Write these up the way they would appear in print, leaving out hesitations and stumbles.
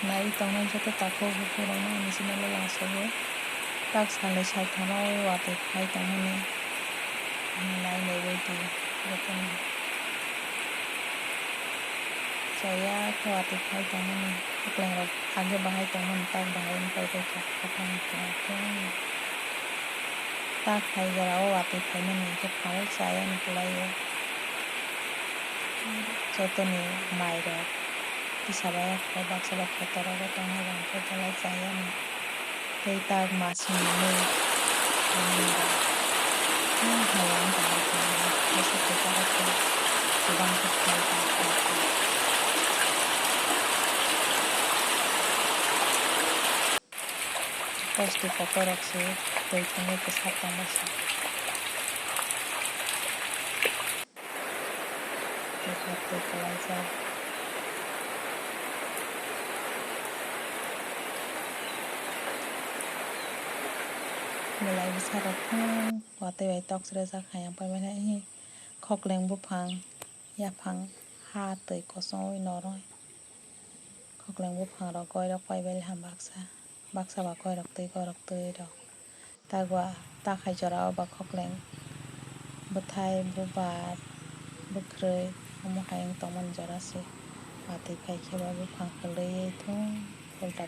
Nai tongna joto tako bukurona nisinala lasobo tak sale saitama wate khai tongmani nai nebeiti jotoni saya wate khai tongmani koklang rok age bahai tongmani tak bahai pai pai koklang tong tak khai jara wate khai mani ke phawal saya nikulayo jotoni mai rok Isabaya ko baksa baksa taraga tongha bangko jalai saya ni tei tak masing ni hayang jalai saya masa kita aku sedang terkait pasti kotorok sih tei kini kesehatan masa tei kalai saya mulai besar aku waktu itu tok serasa kayak apa mana ini kokleng bupang ya pang ha tei kosong noroi kokleng bupang rok koi rok pai bel ham baksa ba koi rok tei rok tagwa tak hai jora ba kokleng betai bubat bekrei kamu hayang toman jora sih mati kai keba bupang kelei itu ulta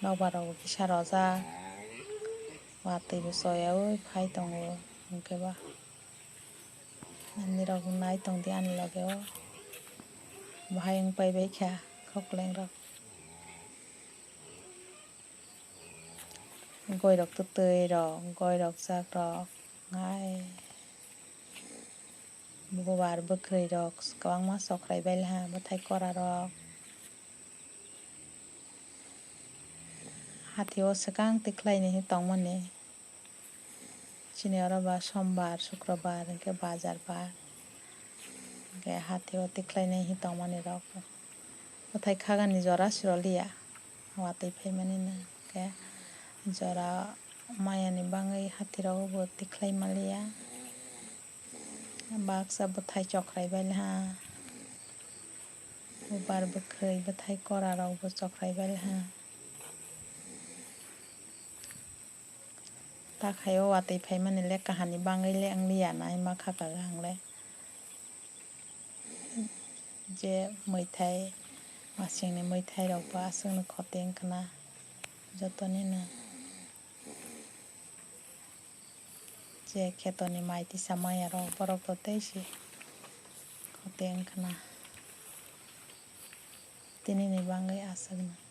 nobar rok bisa roza wate besoya phai tongo mungkeba ani rok nai tong di ani lage o bahayang pai bai kha kokleng rok goi rok tu tei rok goi rok jak rok ngai bubar bekrei rok kwangma sokrai belha bathai kora rok hatio sekang tiklai ni tongmani chini ora ba sombar shukrobar ke bazar bar ke hatio tiklai ni tongmani rok bathai khagani jora sirolia watei phaimani na ke jora mayani bangai hatirok bo tiklai malia baksa bathai chokrai belha bubar bekrei bathai kora rok bo chokrai belha takhayo watei phaimani le kahani bangai le anglia nai ma khaka hangle je moithai masingni moithai rok ba asungni khoteng khna jotoni na je khetoni mai tisa maya rok borok to teisi khoteng khna tini ni bangai asungna